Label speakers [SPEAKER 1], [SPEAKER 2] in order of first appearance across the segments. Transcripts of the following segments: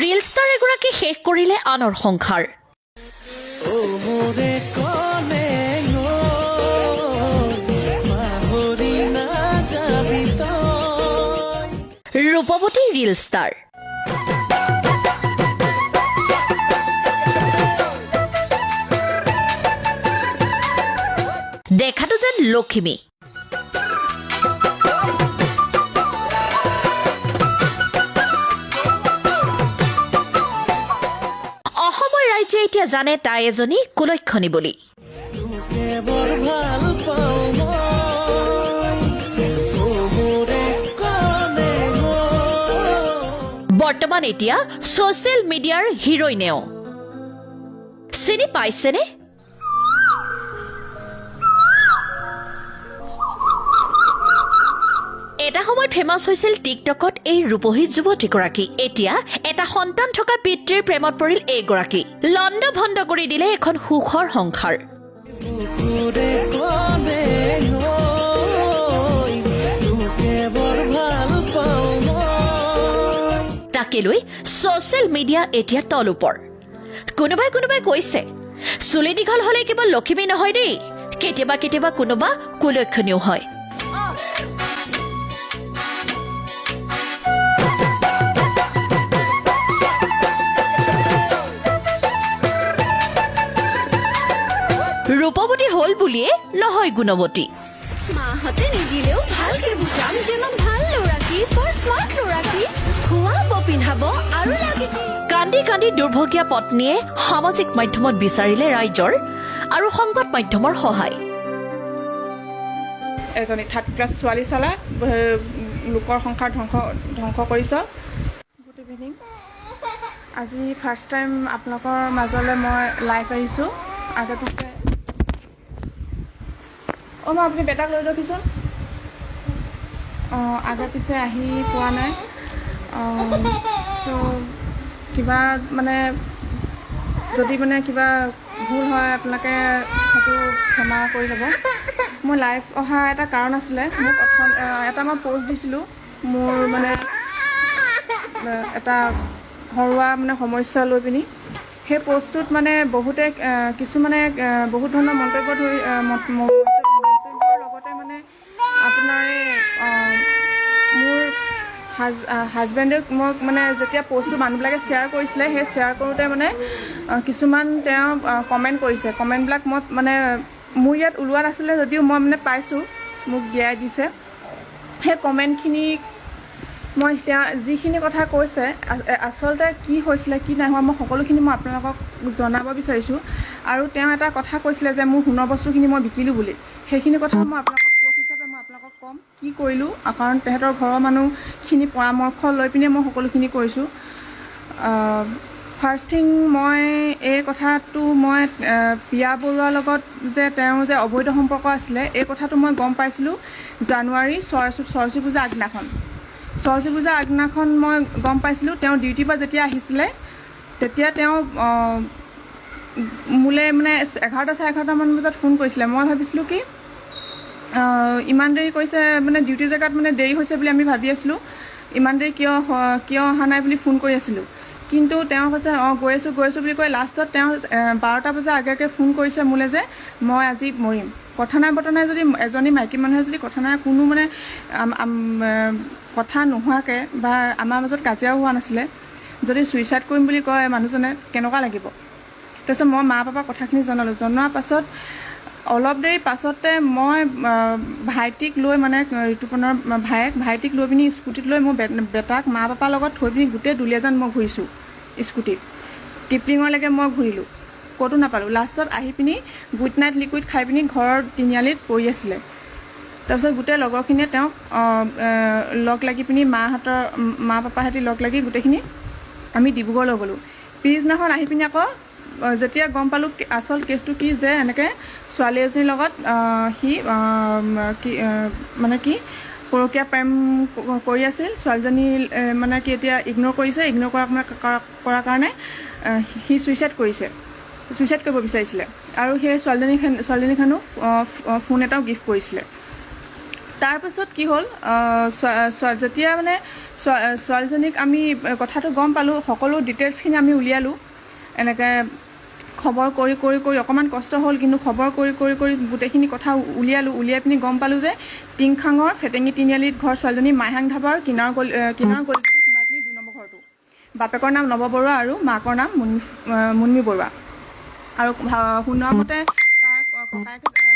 [SPEAKER 1] Reel star এগৰাকী শেষ কৰিলে আনৰ সংসাৰ। ৰূপৱতী ৰিল ষ্টাৰ দেখাটো যেন লখিমী, অসমৰ ৰাইজে এতিয়া জানে তাই এজনী কুলক্ষণী বুলি। বৰ্তমান এতিয়া ছচিয়েল মিডিয়াৰ হিৰোইনেও। চিনি পাইছেনে? এটা সময়ত ফেমাছ হৈছিল টিকটকত এই ৰূপহী যুৱতীগৰাকী। এতিয়া এটা সন্তান থকা পিতৃৰ প্ৰেমত পৰিল এইগৰাকী। লণ্ড ভণ্ড কৰি দিলে এখন সুখৰ সংসাৰ। তাকে লৈ ছচিয়েল মিডিয়া এতিয়া তলওপৰ। কোনোবাই কৈছে চুলি দীঘল হলে কেৱল লখিমী নহয় দেই, কেতিয়াবা কেতিয়াবা কোনোবা কুলক্ষণীও হয়। ৰূপৱতী হল বুলিয়ে নহয় গুণৱতী।
[SPEAKER 2] মাহঁতে নিদিলেও ভালকে বুজাম যে মই ভাল ল'ৰাকী, বৰ স্মাৰ্ট ল'ৰাকী, খুৱাব পিন্ধাব আৰু লাগিব।
[SPEAKER 1] কান্দি কান্দি দুৰ্ভগীয়া পত্নীয়ে সামাজিক মাধ্যমত বিচাৰিলে ৰাইজৰ আৰু সংবাদ মাধ্যমৰ সহায়।
[SPEAKER 3] এজনী 3rd ক্লাছ ছোৱালী চালা লোকৰ সংসাৰ ধ্বংস কৰিছ। Good evening. আজি ফাৰ্ষ্ট টাইম আপোনালোকৰ মাজলৈ মই লাইভ আহিছোঁ। আগে পিছে মই আপুনি বেটাক লৈ যাওকচোন। আগে পিছে আহি পোৱা নাই। চ' কিবা মানে যদি মানে কিবা ভুল হয় আপোনালোকে সেইটো ক্ষমা কৰি ল'ব। মই লাইভ অহা এটা কাৰণ আছিলে। মোক এটা মই পষ্ট দিছিলোঁ মোৰ মানে এটা ঘৰুৱা মানে সমস্যা লৈ পিনি। সেই পষ্টটোত মানে বহুতে কিছুমানে বহুত ধৰণৰ মন্তব্যৰ লগতে মানে আপোনাৰ মোৰ হাজবেণ্ডে মোক মানে যেতিয়া পষ্টটো মানুহবিলাকে শ্বেয়াৰ কৰিছিলে, সেই শ্বেয়াৰ কৰোঁতে মানে কিছুমান তেওঁ কমেণ্ট কৰিছে। কমেণ্টবিলাক মই মানে মোৰ ইয়াত ওলোৱা নাছিলে যদিও মই মানে পাইছোঁ, মোক দিয়াই দিছে। সেই কমেণ্টখিনি মই তেওঁ যিখিনি কথা কৈছে আচলতে কি হৈছিলে কি নাই হোৱা মই সকলোখিনি মই আপোনালোকক জনাব বিচাৰিছোঁ। আৰু তেওঁ এটা কথা কৈছিলে যে মোৰ সোণৰ বস্তুখিনি মই বিকিলোঁ বুলি। সেইখিনি কথা মই আপোনালোকক প্ৰুফ হিচাপে মই আপোনালোকক ক'ম কি কৰিলোঁ, কাৰণ তেহেঁতৰ ঘৰৰ মানুহখিনি পৰামৰ্শ লৈ পিনে মই সকলোখিনি কৰিছোঁ। ফাৰ্ষ্ট থিং মই এই কথাটো মই পিয়া বৰুৱাৰ লগত যে তেওঁ যে অবৈধ সম্পৰ্ক আছিলে এই কথাটো মই গম পাইছিলোঁ জানুৱাৰী সৰস্বতী পূজা আগদিনাখন। সৰস্বতী পূজা আগদিনাখন মই গম পাইছিলোঁ। তেওঁ ডিউটিৰ পৰা যেতিয়া আহিছিলে তেতিয়া তেওঁ মোলৈ মানে 11টা চাৰে 11টামান বজাত ফোন কৰিছিলে। মই ভাবিছিলোঁ কি ইমান দেৰি কৰিছে মানে ডিউটি জেগাত মানে দেৰি হৈছে বুলি আমি ভাবি আছিলোঁ। ইমান দেৰি কিয় অহা নাই বুলি ফোন কৰি আছিলোঁ। কিন্তু তেওঁ কৈছে গৈ আছোঁ বুলি কৈ লাষ্টত তেওঁ 12টা বজাৰ আগে ফোন কৰিছে মোলৈ যে মই আজি মৰিম। কথা নাই বতৰা নাই যদি এজনী মাইকী মানুহে যদি কথা নাই কোনো মানে কথা নোহোৱাকৈ বা আমাৰ মাজত কাজিয়াও হোৱা নাছিলে যদি ছুইচাইড কৰিম বুলি কয় মানুহজনে কেনেকুৱা লাগিব। তাৰপিছত মই মা পাপাক কথাখিনি জনালোঁ। জনোৱাৰ পাছত অলপ দেৰি পাছতে মই ভাইটিক লৈ মানে ঋতুপৰ্ণৰ ভাইটিক লৈ পিনি স্কুটিত লৈ মোৰ বেটাক মা পাপাৰ লগত থৈ পিনি গোটেই দুলীয়াজান মই ঘূৰিছোঁ স্কুটিত। টিপলিঙলৈকে মই ঘূৰিলোঁ, ক'তো নাপালোঁ। লাষ্টত আহি পিনি গুড নাইট লিকুইড খাই পিনি ঘৰৰ তিনিআলিত পৰি আছিলে। তাৰপিছত গোটেই লগৰখিনিয়ে তেওঁক লগ লাগি পিনি মা পাপাহঁতি লগ লাগি গোটেইখিনি আমি ডিব্ৰুগড়লৈ গ'লোঁ। পিছদিনাখন আহি পিনি আকৌ যেতিয়া গম পালোঁ আচল কেছটো কি যে এনেকৈ ছোৱালী এজনীৰ লগত সি মানে কি পৰকীয়া প্ৰেম কৰি আছিল। ছোৱালীজনী মানে কি এতিয়া ইগন'ৰ কৰিছে। ইগন'ৰ কৰাৰ কাৰণে সি ছুইচাইড কৰিব বিচাৰিছিলে। আৰু সেই ছোৱালীজনীখনো ফোন এটাও গিফ্ট কৰিছিলে। তাৰপিছত কি হ'ল, যেতিয়া মানে ছোৱালীজনীক আমি কথাটো গম পালোঁ, সকলো ডিটেইলছখিনি আমি উলিয়ালোঁ। এনেকৈ খবৰ কৰি কৰি কৰি অকণমান কষ্ট হ'ল, কিন্তু খবৰ কৰি কৰি কৰি গোটেইখিনি কথা উলিয়াই পিনি গম পালোঁ যে টিংখাঙৰ ফেটেঙি তিনিআলিত ঘৰ ছোৱালীজনী মাইহাং ধাবাৰ কিনাৰ গলিটোদি সোমাই পিনি 2 নম্বৰ ঘৰটো। বাপেকৰ নাম নৱ বৰুৱা আৰু মাকৰ নাম মুন্মি বৰুৱা। আৰু শুনা মতে তাৰ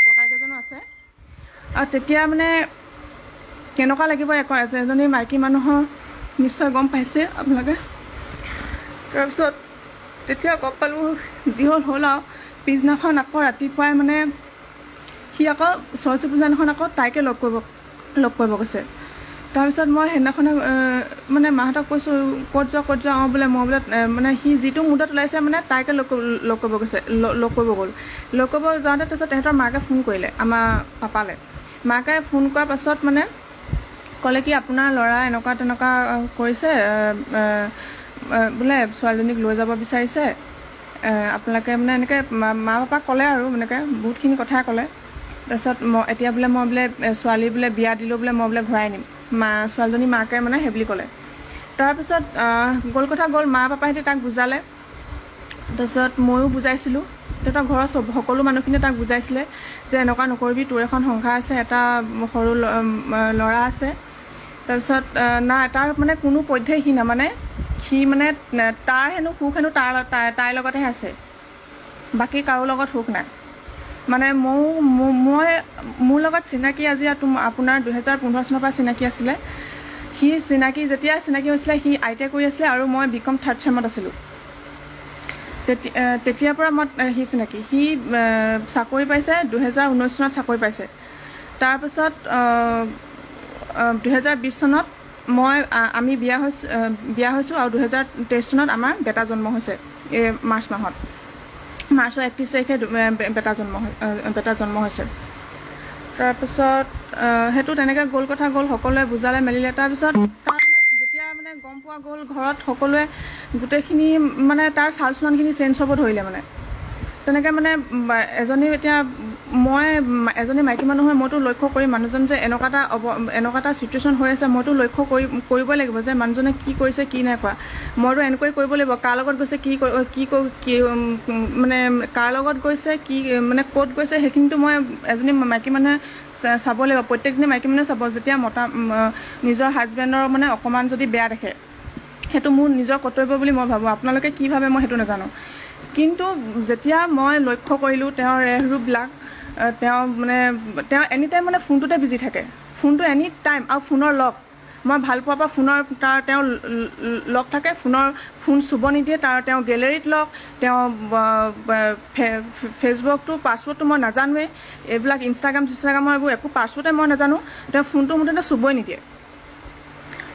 [SPEAKER 3] ককায়েক এজনো আছে। আৰু তেতিয়া মানে কেনেকুৱা লাগিব, এজনী মাইকী মানুহৰ নিশ্চয় গম পাইছে আপোনালোকে। তাৰপিছত তেতিয়া গম পালোঁ, যি হ'ল আৰু পিছদিনাখন আকৌ ৰাতিপুৱাই মানে সি আকৌ সৰস্বতী পূজা দিনাখন আকৌ তাইকে লগ কৰিব গৈছে। তাৰপিছত মই সেইদিনাখনে মানে মাহঁতক কৈছোঁ, ক'ত যোৱা বোলে মই বোলে মানে সি যিটো মুডত ওলাইছে মানে তাইকে লগ কৰিব গৈছে, লগ কৰিব গ'ল। লগ কৰিব যাওঁতে তাৰপিছত তেহেঁতৰ মাকে ফোন কৰিলে আমাৰ পাপালৈ। মাকে ফোন কৰাৰ পাছত মানে ক'লে কি আপোনাৰ ল'ৰা এনেকুৱা তেনেকুৱা কৰিছে, বোলে ছোৱালীজনীক লৈ যাব বিচাৰিছে, আপোনালোকে মানে এনেকৈ মা পাপাক ক'লে আৰু এনেকৈ বহুতখিনি কথাই ক'লে। তাৰপিছত এতিয়া বোলে মই বোলে ছোৱালী বোলে বিয়া দিলোঁ বোলে, মই বোলে ঘূৰাই নিম। ছোৱালীজনী মাকে মানে সেই বুলি ক'লে। তাৰপিছত গ'ল কথা গ'ল, মা পাপাহঁতে তাক বুজালে। তাৰপিছত ময়ো বুজাইছিলোঁ, তেহেঁতৰ ঘৰৰ সকলো মানুহখিনিয়ে তাক বুজাইছিলে যে এনেকুৱা নকৰিবি, তোৰ এখন সংসাৰ আছে, এটা সৰু ল'ৰা আছে। তাৰপিছত নাই, তাৰ মানে কোনো পধ্যেই সি নামানে। সি মানে তাৰ হেনো সুখ হেনো তাইৰ লগতহে আছে, বাকী কাৰো লগত সুখ নাই। মানে মোৰ লগত চিনাকি আজি আপোনাৰ 2015 চনৰ পৰা চিনাকি আছিলে। সি যেতিয়া চিনাকি হৈছিলে সি ITI কৰি আছিলে আৰু মই BCom 3rd চেমত আছিলোঁ। তেতিয়াৰ পৰা সি চিনাকি। সি চাকৰি পাইছে, 2019 চনত চাকৰি পাইছে। তাৰপিছত 2020 চনত আমি বিয়া হৈছোঁ আৰু 2023 চনত আমাৰ বেটা জন্ম হৈছে। এই মাৰ্চৰ 31 তাৰিখে বেটা জন্ম হৈছে। তাৰপিছত সেইটো তেনেকৈ গ'ল কথা গ'ল, সকলোৱে বুজালে মেলিলে। তাৰপিছত যেতিয়া মানে গম পোৱা গ'ল ঘৰত সকলোৱে, গোটেইখিনি মানে তাৰ চাল চলনখিনি চেঞ্জ হ'ব ধৰিলে। মানে তেনেকৈ মানে এজনী মাইকী মানুহ হৈ মইতো লক্ষ্য কৰিম মানুহজন যে এনেকুৱা এটা চিটুৱেশ্যন হৈ আছে, মইতো লক্ষ্য কৰিবই লাগিব যে মানুহজনে কি কৰিছে কি নাই কৰা। মইতো এনেকৈ কৰিব লাগিব, কাৰ লগত গৈছে কি মানে কাৰ লগত গৈছে কি মানে ক'ত গৈছে, সেইখিনিতো মই এজনী মাইকী মানুহে চাব লাগিব। প্ৰত্যেকজনী মাইকী মানুহে চাব। যেতিয়া নিজৰ হাজবেণ্ডৰ মানে অকণমান যদি বেয়া দেখে, সেইটো মোৰ নিজৰ কৰ্তব্য বুলি মই ভাবোঁ। আপোনালোকে কি ভাবে মই সেইটো নাজানো। কিন্তু যেতিয়া মই লক্ষ্য কৰিলোঁ তেওঁৰ ৰেহৰূপবিলাক, তেওঁ এনিটাইম মানে ফোনটোতে বিজি থাকে, ফোনটো এনি টাইম। আৰু ফোনৰ লক, মই ভাল পোৱাৰ পৰা তেওঁ লক থাকে, ফোন চুব নিদিয়ে। তেওঁ গেলেৰীত লক, তেওঁ ফেচবুকটো পাছৱৰ্ডটো মই নাজানোৱেই, এইবিলাক ইনষ্টাগ্ৰামৰ এইবোৰ একো পাছৱৰ্ডে মই নাজানো। তেওঁ ফোনটো মুঠতে চুবই নিদিয়ে।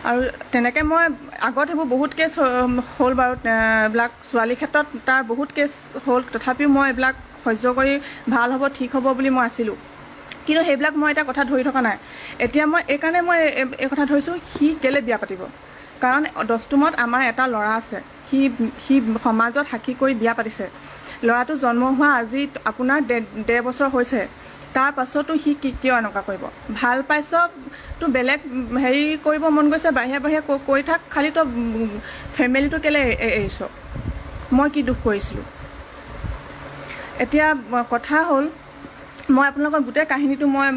[SPEAKER 3] আৰু তেনেকৈ মই আগত সেইবোৰ বহুত কেছ হ'ল বাৰু, এইবিলাক ছোৱালীৰ ক্ষেত্ৰত তাৰ বহুত কেছ হ'ল। তথাপিও মই এইবিলাক সহ্য কৰি ভাল হ'ব ঠিক হ'ব বুলি মই আছিলোঁ। কিন্তু সেইবিলাক মই এতিয়া কথা ধৰি থকা নাই। এতিয়া এইকাৰণে মই এই কথা ধৰিছোঁ, সি কেলৈ বিয়া পাতিব। কাৰণ দস্তুমত আমাৰ এটা ল'ৰা আছে, সি সমাজত সাক্ষী কৰি বিয়া পাতিছে। ল'ৰাটো জন্ম হোৱা আজি আপোনাৰ 1.5 বছৰ হৈছে। তাৰ পাছতো সি কিয় এনেকুৱা কৰিব। ভাল পাইছ তো বেলেগ হেৰি কৰিব মন গৈছে, বাহিৰে কৰি থাক, খালি তই ফেমিলিটো কেলৈ এৰিছ। মই কি দুখ কৰিছিলোঁ। এতিয়া কথা হ'ল, মই আপোনালোকৰ গোটেই কাহিনীটো মই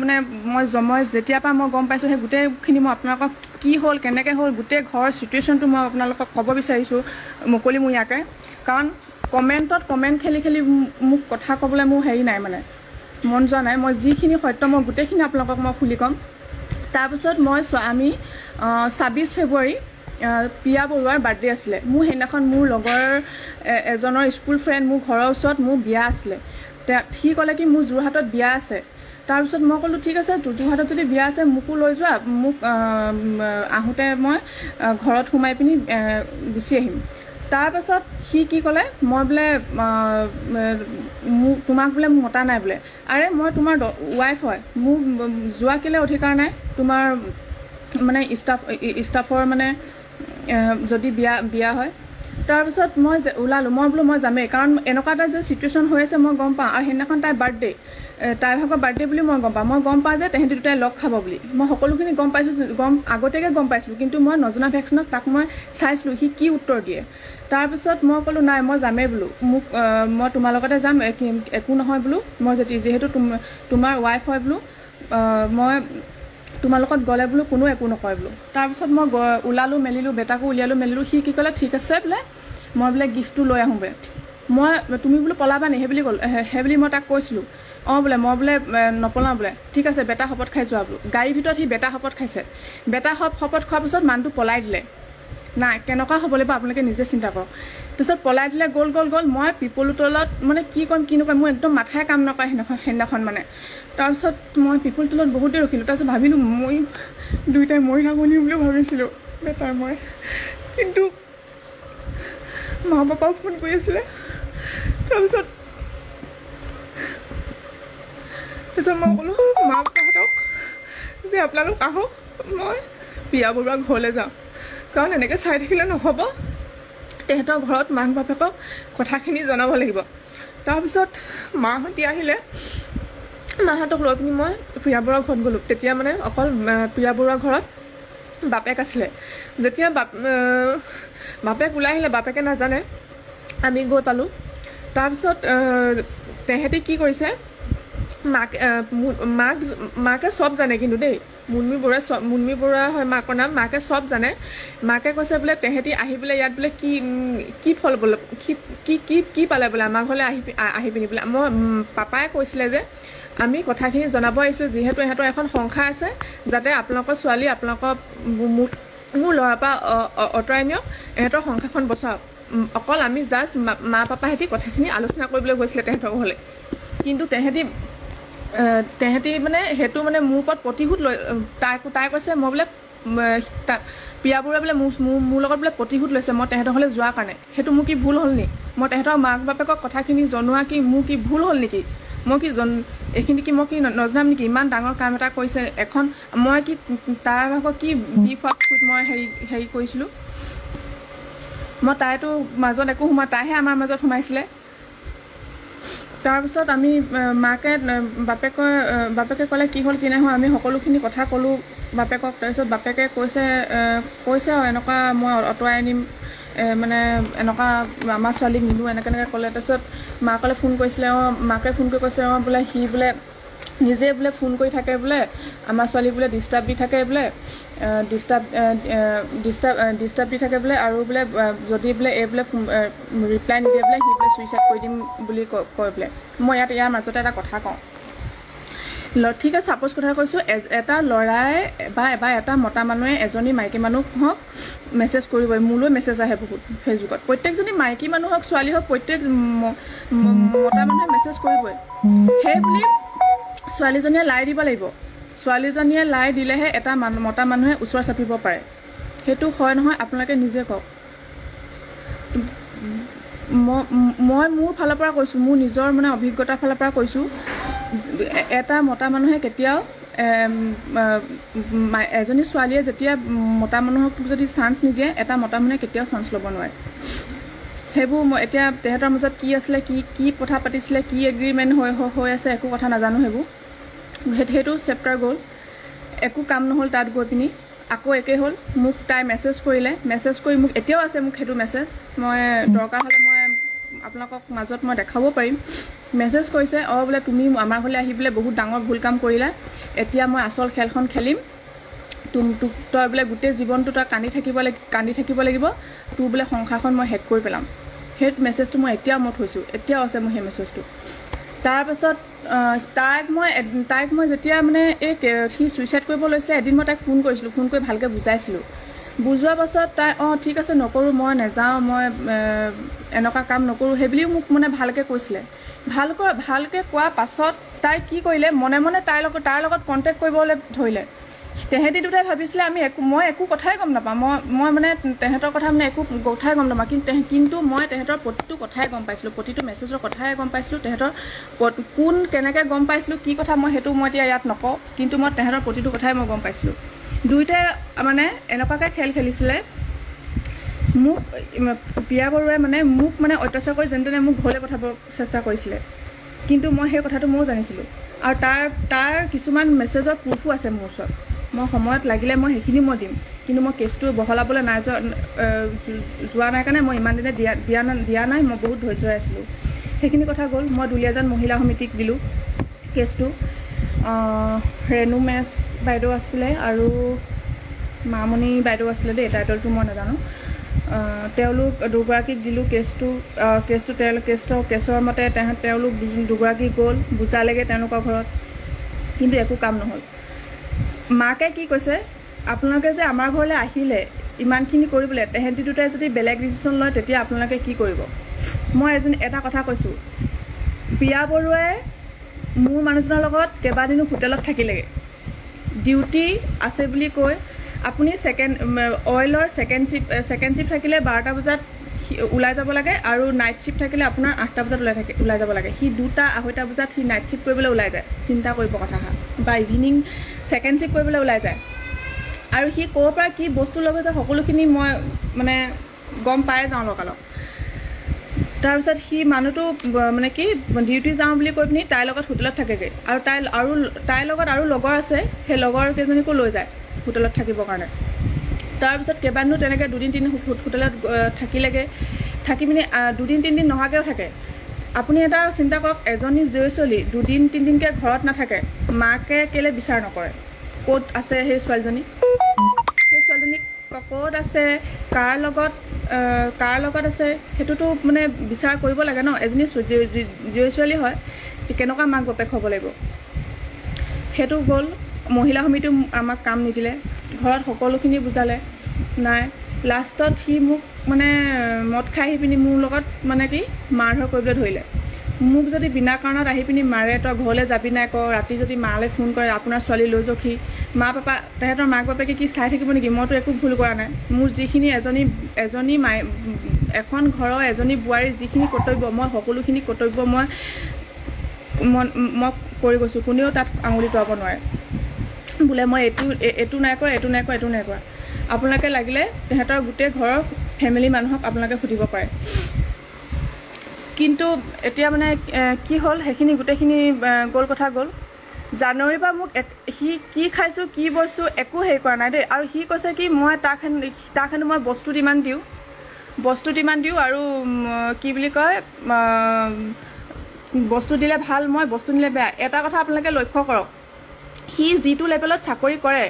[SPEAKER 3] যেতিয়াৰ পৰা মই গম পাইছোঁ, সেই গোটেইখিনি মই আপোনালোকক কি হ'ল কেনেকৈ হ'ল গোটেই ঘৰৰ চিটুৱেশ্যনটো মই আপোনালোকক ক'ব বিচাৰিছোঁ মুকলিমূৰীয়াকৈ। কাৰণ কমেণ্ট খেলি মোক কথা ক'বলৈ মোৰ হেৰি নাই, মানে মন যোৱা নাই। মই যিখিনি সত্য মই গোটেইখিনি আপোনালোকক মই খুলি ক'ম। তাৰপিছত আমি 26 ফেব্ৰুৱাৰী প্ৰিয়া বৰুৱাৰ বাৰ্থডে আছিলে। মোৰ সেইদিনাখন মোৰ লগৰ এজনৰ স্কুল ফ্ৰেণ্ড, মোৰ ঘৰৰ ওচৰত মোৰ বিয়া আছিলে। সি ক'লে কি মোৰ যোৰহাটত বিয়া আছে। তাৰপিছত মই ক'লোঁ ঠিক আছে, যোৰহাটত যদি বিয়া আছে মোকো লৈ যোৱা, মোক আহোঁতে মই ঘৰত সোমাই পিনি গুচি আহিম। তাৰপাছত সি কি ক'লে, মই বোলে তোমাক বোলে মতা নাই বোলে। আৰে মই তোমাৰ ৱাইফ হয়, মোক যোৱা কেলৈ অধিকাৰ নাই। তোমাৰ মানে ষ্টাফৰ মানে যদি বিয়া হয়। তাৰপিছত মই ওলালোঁ, মই বোলো মই যামেই, কাৰণ এনেকুৱা এটা যে চিটুৱেশ্যন হৈ আছে মই গম পাওঁ, আৰু সেইদিনাখন তাইৰ বাৰ্থডে, তাইৰ ভাগৰ বাৰ্থডে বুলি মই গম পাওঁ যে তেহেঁতি দুটাই লগ খাব বুলি। মই সকলোখিনি গম পাইছোঁ, আগতীয়াকৈ গম পাইছিলোঁ, কিন্তু মই নজনা ভেকচিনক তাক মই চাইছিলোঁ সি কি উত্তৰ দিয়ে। তাৰপিছত মই ক'লোঁ নাই মই যামেই বোলো, মই তোমাৰ লগতে যাম, একো নহয় বোলো, মই যিহেতু তোমাৰ ৱাইফ হয় বোলো, মই তোমাৰ লগত গ'লে বোলো কোনো একো নকয় বোলো। তাৰপিছত মই ওলালোঁ মেলিলোঁ, বেটাকো উলিয়ালোঁ মেলিলোঁ। সি কি ক'লে, ঠিক আছে বোলে মই বোলে গিফ্টটো লৈ আহোঁ বোলে। তুমি বোলো পলাবা নি সেই বুলি মই তাক কৈছিলোঁ। বোলে মই বোলে নপলাওঁ বোলে। ঠিক আছে বেটা শপত খাই যোৱা বোলো। গাড়ীৰ ভিতৰত সি বেটা শপত খাইছে। বেটা শপত খোৱাৰ পিছত মানুহটো পলাই দিলে। নাই কেনেকুৱা হ'ব লাগিব আপোনালোকে নিজে চিন্তা কৰক। তাৰপিছত পলাই দিলে, গ'ল। মই পিপলৰ তলত মানে কি ক'ম কি নকয়, মোৰ একদম মাথাই কাম নকৰে সেইদিনাখন মানে। তাৰপিছত মই পিপল তলত বহুত দেৰি ৰখিলোঁ। তাৰপিছত ভাবিলোঁ মই দুয়োটাই মৰি থাকোঁ নি বুলিও ভাবিছিলোঁ বেটাৰ মই। কিন্তু মা পাপাও ফোন কৰি আছিলে। তাৰপিছত মই ক'লোঁ মা পাপাহঁতক যে আপোনালোক আহক, মই প্ৰিয়া বৰুৱা ঘৰলৈ যাওঁ, কাৰণ এনেকৈ চাই থাকিলে নহ'ব, তেহেঁতৰ ঘৰত মাক বাপেকক কথাখিনি জনাব লাগিব। তাৰপিছত মাহঁতি আহিলে, মাহঁতক লৈ পিনি মই প্ৰিয়া বৰুৱাৰ ঘৰত গ'লোঁ। তেতিয়া মানে অকল প্ৰিয়া বৰুৱাৰ ঘৰত বাপেক আছিলে। যেতিয়া বাপেক ওলাই আহিলে, বাপেকে নাজানে, আমি গৈ পালোঁ। তাৰপিছত তেহেঁতি কি কৰিছে, মাকে চব জানে কিন্তু দেই, মুনমী বৰুৱা হয় মাকৰ নাম, মাকে চব জানে। মাকে কৈছে বোলে তেহেঁতি আহি বোলে ইয়াত বোলে কি ফল বোলে কি পালে বোলে আমাৰ ঘৰলৈ আহি পিনি বোলে। পাপাই কৈছিলে যে আমি কথাখিনি জনাব আহিছিলোঁ, যিহেতু ইহঁতৰ এখন সংসাৰ আছে, যাতে আপোনালোকৰ ছোৱালী আপোনালোকৰ মোৰ ল'ৰাৰ পৰা আঁতৰাই নিয়ক, ইহঁতৰ সংসাৰখন বচাওক। অকল আমি জাষ্ট মা পাপাহেঁতি কথাখিনি আলোচনা কৰিবলৈ গৈছিলে তেহেঁতৰ ঘৰলৈ। কিন্তু তেহেঁতি মানে সেইটো মানে মোৰ ওপৰত প্ৰতিশোধ লৈ তাই কৈছে মই বোলে প্ৰিয়া বৰুৱাই বোলে মোৰ লগত বোলে প্ৰতিশোধ লৈছে মই তেহেঁতৰ ঘৰলৈ যোৱাৰ কাৰণে। সেইটো মোৰ কি ভুল হ'ল নি? মই তেহেঁতৰ মাক বাপেকক কথাখিনি জনোৱা কি মোৰ কি ভুল হ'ল নেকি? মই কি নজনাম নেকি? ইমান ডাঙৰ কাম এটা কৰিছে এখন, মই কি তাৰ ভাগত কি মই হেৰি কৰিছিলোঁ? মই তাইতো মাজত একো তাইহে আমাৰ মাজত সোমাইছিলে। তাৰপিছত আমি বাপেকে ক'লে কি হ'ল কি নাই হোৱা, আমি সকলোখিনি কথা ক'লোঁ বাপেকক। তাৰপিছত বাপেকে কৈছে আৰু এনেকুৱা মই আঁতৰাই আনিম, মানে এনেকুৱা আমাৰ ছোৱালীক নিদিওঁ এনেকৈ ক'লে। তাৰপিছত মাকলৈ ফোন কৰিছিলে, মাকে ফোন কৰি কৈছে বোলে সি বোলে নিজে বোলে ফোন কৰি থাকে বোলে, আমাৰ ছোৱালী বোলে ডিষ্টাৰ্ব দি থাকে বোলে, ডিষ্টাৰ্ব দি থাকে বোলে, আৰু বোলে যদি বোলে বোলে ৰিপ্লাই নিদিয়ে বোলে সি বোলে চুইচাইড কৰি দিম বুলি কয় বোলে। মই ইয়াৰ মাজতে এটা কথা কওঁ, ঠিক আছে ছাপ'জ কথা কৈছোঁ, এটা ল'ৰাই বা এটা মতা মানুহে এজনী মাইকী মানুহক মেছেজ কৰিবই। মোলৈ মেছেজ আহে বহুত ফেচবুকত, প্ৰত্যেকজনী মাইকী মানুহ হওক ছোৱালী হওক প্ৰত্যেক মতা মানুহে মেছেজ কৰিবই। সেই বুলি ছোৱালীজনীয়ে লাই দিব লাগিব। ছোৱালীজনীয়ে লাই দিলেহে এটা মতা মানুহে ওচৰ চাপিব পাৰে। সেইটো হয় নহয় আপোনালোকে নিজে কওক। মই মোৰ ফালৰ পৰা কৈছোঁ, মোৰ নিজৰ মানে অভিজ্ঞতাৰ ফালৰ পৰা কৈছোঁ, এটা মতা মানুহে কেতিয়াও এজনী ছোৱালীয়ে যেতিয়া মতা মানুহক যদি চান্স নিদিয়ে, এটা মতা মানুহে কেতিয়াও চান্স ল'ব নোৱাৰে। সেইবোৰ এতিয়া তেহেঁতৰ মাজত কি আছিলে, কি কথা পাতিছিলে, কি এগ্ৰিমেণ্ট হৈ আছে, একো কথা নাজানো। সেইটো চেপ্টাৰ গ'ল, একো কাম নহ'ল। তাত গৈ পিনি আকৌ একেই হ'ল। মোক তাই মেছেজ কৰি মোক এতিয়াও আছে মোক সেইটো মেছেজ, মই দৰকাৰ হ'লে মই আপোনালোকক মাজত মই দেখাব পাৰিম। মেছেজ কৰিছে, বোলে তুমি আমাৰ ঘৰলৈ আহি বোলে বহুত ডাঙৰ ভুল কাম কৰিলা, এতিয়া মই আচল খেলখন খেলিম, তই বোলে গোটেই জীৱনটো তই কান্দি থাকিব লাগিব, তোৰ বোলে সংসাৰখন মই শেষ কৰি পেলাম। সেই মেছেজটো মই এতিয়াও থৈছোঁ, এতিয়াও আছে মোৰ সেই মেছেজটো। তাৰপাছত তাইক মই যেতিয়া মানে সি চুইচাইড কৰিব লৈছে, এদিন মই তাইক ফোন কৰিছিলোঁ, ফোন কৰি ভালকৈ বুজাইছিলোঁ। বুজোৱাৰ পাছত তাই ঠিক আছে নকৰোঁ, মই নাযাওঁ, মই এনেকুৱা কাম নকৰোঁ, সেইবুলিও মোক মানে ভালকৈ কৈছিলে। ভালকৈ কোৱাৰ পাছত তাই কি কৰিলে, মনে মনে তাৰ লগত কণ্টেক্ট কৰিবলৈ ধৰিলে। তেহেঁতি দুটাই ভাবিছিলে মই একো কথাই গম নাপাওঁ, মই মানে তেহেঁতৰ কথা মানে একো কথাই গম নাপাওঁ। কিন্তু মই তেহেঁতৰ প্ৰতিটো কথাই গম পাইছিলোঁ, প্ৰতিটো মেছেজৰ কথাই গম পাইছিলোঁ। তেহেঁতৰ কেনেকৈ গম পাইছিলোঁ, কি কথা মই এতিয়া ইয়াত নকওঁ, কিন্তু মই তেহেঁতৰ প্ৰতিটো কথাই মই গম পাইছিলোঁ। দুয়োটাই মানে এনেকুৱাকৈ খেল খেলিছিলে মোক প্ৰিয়া বৰুৱাই মানে মোক মানে অত্যাচাৰ কৰি যেনে তেনে মোক ঘৰলৈ পঠাব চেষ্টা কৰিছিলে, কিন্তু মই সেই কথাটো ময়ো জানিছিলোঁ আৰু তাৰ কিছুমান মেছেজৰ প্ৰুফো আছে মোৰ ওচৰত। মই সময়ত লাগিলে মই সেইখিনি মই দিম, কিন্তু মই কেছটো বহলাবলৈ নাই যোৱা নাই কাৰণে মই ইমান দিনে দিয়া নাই। মই বহুত ধৈৰ্য আছিলোঁ। সেইখিনি কথা গ'ল। মই দুলীয়াজান মহিলা সমিতিক দিলোঁ কেছটো। ৰেণু মেছ বাইদেউ আছিলে আৰু মামণি বাইদেউ আছিলে দেই, টাইটলটো মই নাজানো। তেওঁলোক দুগৰাকীক দিলোঁ কেছটো। কেছৰ মতে তেওঁলোক দুগৰাকী গ'ল, বুজালেগৈ তেওঁলোকৰ ঘৰত, কিন্তু একো কাম নহ'ল। মাকে কি কৈছে, আপোনালোকে যে আমাৰ ঘৰলৈ আহিলে ইমানখিনি কৰিবলৈ, তেহেঁতি দুটাই যদি বেলেগ ডিচিশ্যন লয় তেতিয়া আপোনালোকে কি কৰিব? মই এটা কথা কৈছোঁ, প্ৰিয়া বৰুৱাই মোৰ মানুহজনৰ লগত কেইবাদিনো হোটেলত থাকিলেগৈ। ডিউটি আছে বুলি কৈ আপুনি অইলৰ ছেকেণ্ড শ্বিফ্ট থাকিলে 12টা বজাত ওলাই যাব লাগে আৰু নাইট শ্বিফ্ট থাকিলে আপোনাৰ 8টা বজাত ওলাই যাব লাগে। সি 2টা 2:30 বজাত সি নাইট শ্বিফ্ট কৰিবলৈ ওলাই যায়। চিন্তা কৰিব কথাষাৰ। বা ইভিনিং ছেকেণ্ড শ্বিফ্ট কৰিবলৈ ওলাই যায়। আৰু সি ক'ৰ পৰা কি বস্তু লৈ গৈছে সকলোখিনি মই মানে গম পাই যাওঁ লগালগ। তাৰপিছত সি মানুহটো মানে কি ডিউটি যাওঁ বুলি কৈ পিনি তাইৰ লগত হোটেলত থাকেগৈ, আৰু তাইৰ লগত আৰু লগৰ আছে, সেই লগৰ কেইজনীকো লৈ যায় হোটেলত থাকিবৰ কাৰণে। তাৰপিছত কেইবাদিনো তেনেকৈ 2-3 দিন হোটেলত থাকিলেগৈ। থাকি পিনি 2-3 দিন নহাকৈও থাকে। আপুনি এটা চিন্তা কৰক, এজনী জীয়ৰী ছোৱালী 2-3 দিনকৈ ঘৰত নাথাকে, মাকে কেলৈ বিচাৰ নকৰে? ক'ত আছে সেই ছোৱালীজনী? সেই ছোৱালীজনী ক'ত আছে, কাৰ লগত আছে, সেইটোতো মানে বিচাৰ কৰিব লাগে ন। এজনী জীয়ৰী ছোৱালী হয়, কেনেকুৱা মাক বাপেক হ'ব লাগিব? সেইটো গ'ল। মহিলা সমিতিও আমাক কাম নিদিলে, ঘৰত সকলোখিনি বুজালে, নাই। লাষ্টত সি মোক মানে মদ খাই আহি পিনি মোৰ লগত মানে কি মাৰধৰ কৰিবলৈ ধৰিলে। মোক যদি বিনা কাৰণত আহি পিনি মাৰে, তই ঘৰলৈ যাবি নাই ক, ৰাতি যদি মালৈ ফোন কৰে আপোনাৰ ছোৱালী লৈ যাওক, সি তেহেঁতৰ মাক বাপেকে কি চাই থাকিব নেকি? মইতো একো ভুল কৰা নাই। মোৰ যিখিনি এখন ঘৰৰ এজনী বোৱাৰীৰ যিখিনি কৰ্তব্য, মই সকলোখিনি কৰ্তব্য মই কৰি গৈছোঁ। কোনেও তাত আঙুলি টুৱাব নোৱাৰে বোলে মই এইটো নাই কৰা। আপোনালোকে লাগিলে তেহেঁতৰ গোটেই ঘৰৰ ফেমিলি মানুহক আপোনালোকে সুধিব পাৰে। কিন্তু এতিয়া মানে কি হ'ল, সেইখিনি গোটেইখিনি কথা গ'ল। জানুৱাৰীৰ পৰা মোক সি কি খাইছোঁ কি বৈছোঁ একো হেৰি কৰা নাই দেই। আৰু সি কৈছে কি মই তাক হেনো মই বস্তু ডিমাণ্ড দিওঁ আৰু কি বুলি কয়, বস্তু দিলে ভাল, মই বস্তু দিলে বেয়া। এটা কথা আপোনালোকে লক্ষ্য কৰক, সি যিটো লেভেলত চাকৰি কৰে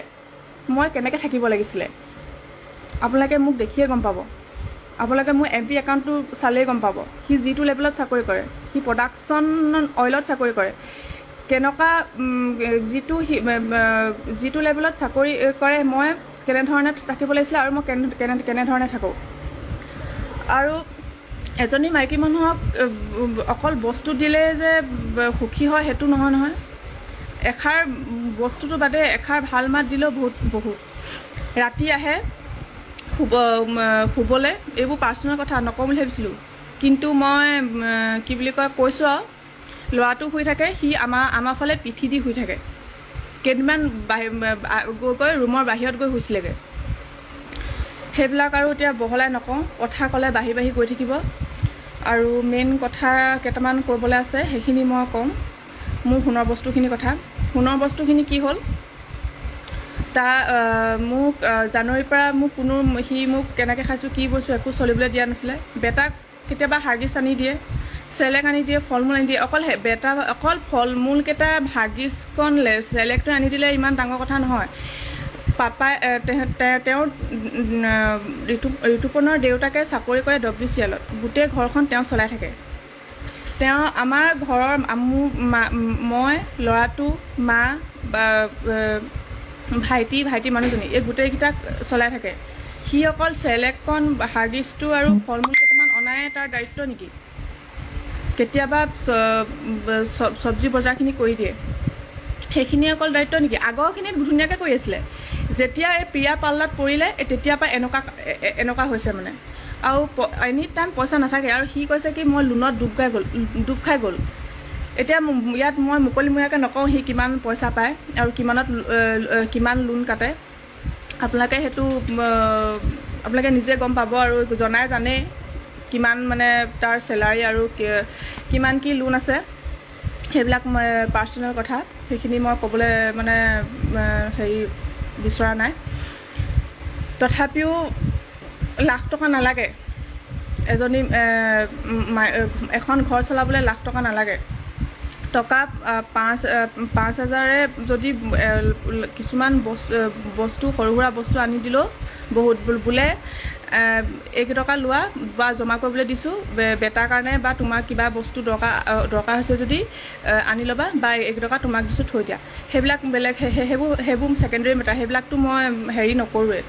[SPEAKER 3] মই কেনেকৈ থাকিব লাগিছিলে আপোনালোকে মোক দেখিয়ে গম পাব। আপোনালোকে মোৰ MP একাউণ্টটো চালেই গম পাব। সি যিটো লেভেলত চাকৰি কৰে, সি প্ৰডাকশ্যন অইলত চাকৰি কৰে, কেনেকুৱা যিটো লেভেলত চাকৰি কৰে মই কেনেধৰণে থাকিব লাগিছিলে আৰু মই কেনেধৰণে থাকোঁ। আৰু এজনী মাইকী মানুহক অকল বস্তু দিলে যে সুখী হয় সেইটো নহয়। এষাৰ বস্তুটো বাদে এষাৰ ভাল মাত দিলেও বহুত। ৰাতি আহে শুবলৈ, এইবোৰ পাৰ্চনেল কথা নকওঁ বুলি ভাবিছিলোঁ, কিন্তু মই কি বুলি কয় কৈছোঁ আৰু। ল'ৰাটো শুই থাকে, সি আমাৰ ফালে পিঠি দি শুই থাকে। কেইদিনমান গৈ ৰুমৰ বাহিৰত গৈ শুইছিলেগৈ। সেইবিলাক আৰু এতিয়া বহলাই নকওঁ, কথা ক'লে বাঢ়ি গৈ থাকিব। আৰু মেইন কথা কেইটামান ক'বলৈ আছে, সেইখিনি মই ক'ম। মোৰ সোণৰ বস্তুখিনি কি হ'ল, মোক জানুৱাৰীৰ পৰা সি মোক কেনেকৈ খাইছোঁ কি বস্তু একো চলিবলৈ দিয়া নাছিলে। বেটাক কেতিয়াবা হাগিছ আনি দিয়ে, চেলেক আনি দিয়ে, ফল মূল আনি দিয়ে। অকল ফল মূলকেইটা হাগিছকণ চেলেকটো আনি দিলে ইমান ডাঙৰ কথা নহয়। পাপাই তেওঁৰ ঋতুপৰ্ণৰ দেউতাকে চাকৰি কৰে WCL-ত, গোটেই ঘৰখন তেওঁ চলাই থাকে। তেওঁ আমাৰ ঘৰৰ মই, ল'ৰাটো, মা বা ভাইটি মানুহজনী, এই গোটেইকেইটাক চলাই থাকে। সি অকল চেলেককণ, হাগিছটো আৰু ফল মূল কেইটামান অনাই তাৰ দায়িত্ব নেকি? কেতিয়াবা চব্জি বজাৰখিনি কৰি দিয়ে, সেইখিনি অকল দায়িত্ব নেকি? আগৰখিনিত ধুনীয়াকৈ কৰি আছিলে। যেতিয়া এই প্ৰিয়া পাল্লাত পৰিলে তেতিয়াৰ পৰা এনেকুৱা হৈছে মানে। আৰু এনি টাইম পইচা নাথাকে। আৰু সি কৈছে কি মই লোনত ডুব খাই গ'ল। এতিয়া ইয়াত মই মুকলিমূৰীয়াকৈ নকওঁ সি কিমান পইচা পায় আৰু কিমান লোন কাটে। আপোনালোকে সেইটো আপোনালোকে নিজে গম পাব আৰু জনাই জানেই কিমান মানে তাৰ চেলাৰী আৰু কিমান কি লোন আছে সেইবিলাক মই পাৰ্চনেল কথা সেইখিনি মই ক'বলৈ মানে হেৰি বিচৰা নাই তথাপিও লাখ টকা নালাগে এজনী এখন ঘৰ চলাবলৈ লাখ টকা নালাগে টকা 5,000ৰে যদি কিছুমান বস্তু সৰু সুৰা বস্তু আনি দিলেও বহুত বোলে এইকেইটকা লোৱা বা জমা কৰিবলৈ দিছোঁ বেটাৰ কাৰণে বা তোমাৰ কিবা বস্তু দৰকাৰ হৈছে যদি আনি ল'বা বা এইকেইটকা তোমাক দিছোঁ থৈ দিয়া সেইবিলাক বেলেগ সেইবোৰ ছেকেণ্ডেৰী মেটাৰ সেইবিলাকতো মই হেৰি নকৰোঁৱে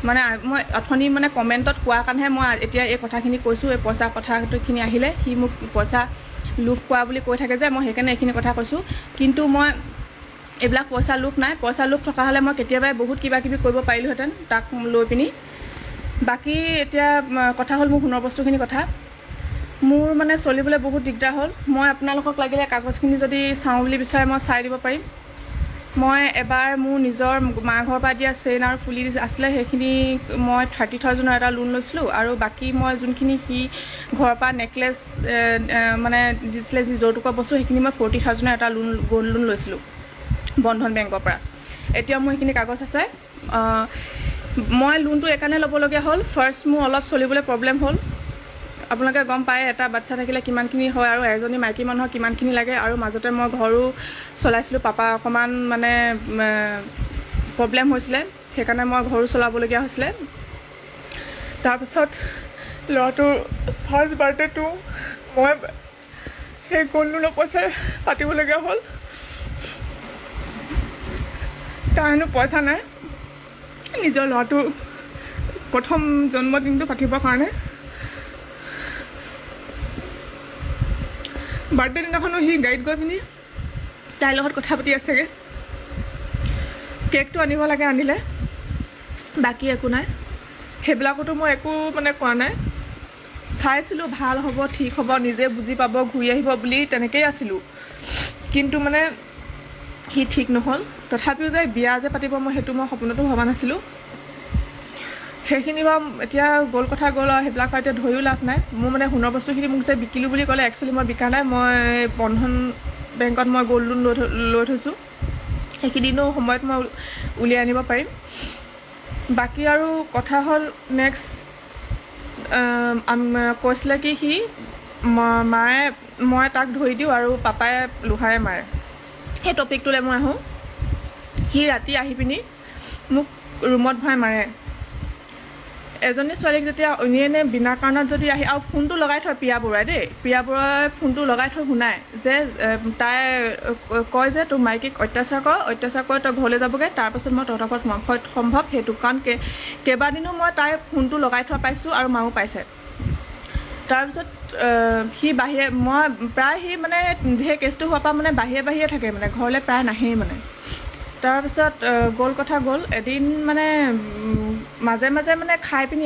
[SPEAKER 3] মানে মই অথনি মানে কমেণ্টত কোৱাৰ কাৰণেহে মই এতিয়া এই কথাখিনি কৈছোঁ এই পইচা কথাখিনি আহিলে সি মোক পইচা লোভ কোৱা বুলি কৈ থাকে যে মই সেইকাৰণে এইখিনি কথা কৈছোঁ কিন্তু মই এইবিলাক পইচা লোভ নাই পইচা লোভ থকা হ'লে মই কেতিয়াবাই বহুত কিবা কিবি কৰিব পাৰিলোহেঁতেন তাক লৈ পিনি বাকী এতিয়া কথা হ'ল মোৰ সোণৰ বস্তুখিনি কথা মোৰ মানে চলিবলৈ বহুত দিগদাৰ হ'ল মই আপোনালোকক লাগিলে কাগজখিনি যদি চাওঁ বুলি বিচাৰে মই চাই দিব পাৰিম মই এবাৰ মোৰ নিজৰ মা ঘৰৰ পৰা দিয়া চেইন আৰু ফুলি আছিলে সেইখিনি মই 30,000ৰ এটা লোন লৈছিলোঁ আৰু বাকী মই যোনখিনি সি ঘৰৰ পৰা নেকলেছ মানে দিছিলে যি যৌতুকৰ বস্তু সেইখিনি মই 40,000ৰ এটা গ'ল্ড লোন লৈছিলোঁ বন্ধন বেংকৰ পৰা এতিয়া মোৰ সেইখিনি কাগজ আছে মই লোনটো এইকাৰণে ল'বলগীয়া হ'ল ফাৰ্ষ্ট মোৰ অলপ চলিবলৈ প্ৰব্লেম হ'ল আপোনালোকে গম পায় এটা বাচ্চা থাকিলে কিমানখিনি হয় আৰু এজনী মাইকী মানুহৰ কিমানখিনি লাগে আৰু মাজতে মই ঘৰো চলাইছিলোঁ পাপা অকণমান মানে প্ৰব্লেম হৈছিলে সেইকাৰণে মই ঘৰো চলাবলগীয়া হৈছিলে তাৰপিছত ল'ৰাটোৰ ফাৰ্ষ্ট বাৰ্থডেটো মই সেই গ'ল্ড লোনৰ পইচাই পাতিবলগীয়া হ'ল তাৰ হেনো পইচা নাই নিজৰ ল'ৰাটোৰ প্ৰথম জন্মদিনটো পাতিবৰ কাৰণে বাৰ্থডে দিনাখনো সি গাড়ীত গৈ পিনি তাইৰ লগত কথা পাতি আছেগৈ কেকটো আনিব লাগে আনিলে বাকী একো নাই সেইবিলাকতো মই একো মানে কোৱা নাই চাইছিলোঁ ভাল হ'ব ঠিক হ'ব নিজে বুজি পাব ঘূৰি আহিব বুলি তেনেকৈয়ে আছিলোঁ কিন্তু মানে সি ঠিক নহ'ল তথাপিও যে বিয়া যে পাতিব মই সেইটো মই সপোনতো ভবা নাছিলোঁ সেইখিনি বাৰু এতিয়া গ'ল কথা গ'ল আৰু সেইবিলাক এতিয়া ধৰিও লাভ নাই মোৰ মানে সোণৰ বস্তুখিনি মোক যে বিকিলোঁ বুলি ক'লে একচুৱেলি মই বিকা নাই মই বন্ধন বেংকত মই গ'ল্ড লোন লৈ থৈছোঁ সেইখিনিনো সময়ত মই উলিয়াই আনিব পাৰিম বাকী আৰু কথা হ'ল নেক্সট কৈছিলে কি সি মায়ে মই তাক ধৰি দিওঁ আৰু পাপাই লোহাৰে মাৰে সেই টপিকটোলৈ মই আহোঁ সি ৰাতি আহি পিনি মোক ৰুমত ভৰাই মাৰে এজনী ছোৱালীক যেতিয়া এনে বিনা কাৰণত যদি আহি আৰু ফোনটো লগাই থয় প্ৰিয়া বৰুৱাই ফোনটো লগাই থৈ শুনায় যে তাই কয় যে তোৰ মাইকীক অত্যাচাৰ কৰি তই ঘৰলৈ যাবগৈ তাৰপাছত মই তহঁতৰ ঘৰত সোমাম সম্ভৱ সেইটো কাৰণ কেইবাদিনো মই তাই ফোনটো লগাই থোৱা পাইছোঁ আৰু মাও পাইছে তাৰপিছত সি বাহিৰে মই প্ৰায় সি মানে সেই কেছটো হোৱাৰ পৰা মানে বাহিৰে থাকে মানে ঘৰলৈ প্ৰায় নাহেই মানে তাৰপিছত গ'ল কথা গ'ল এদিন মানে মাজে মানে খাই পিনি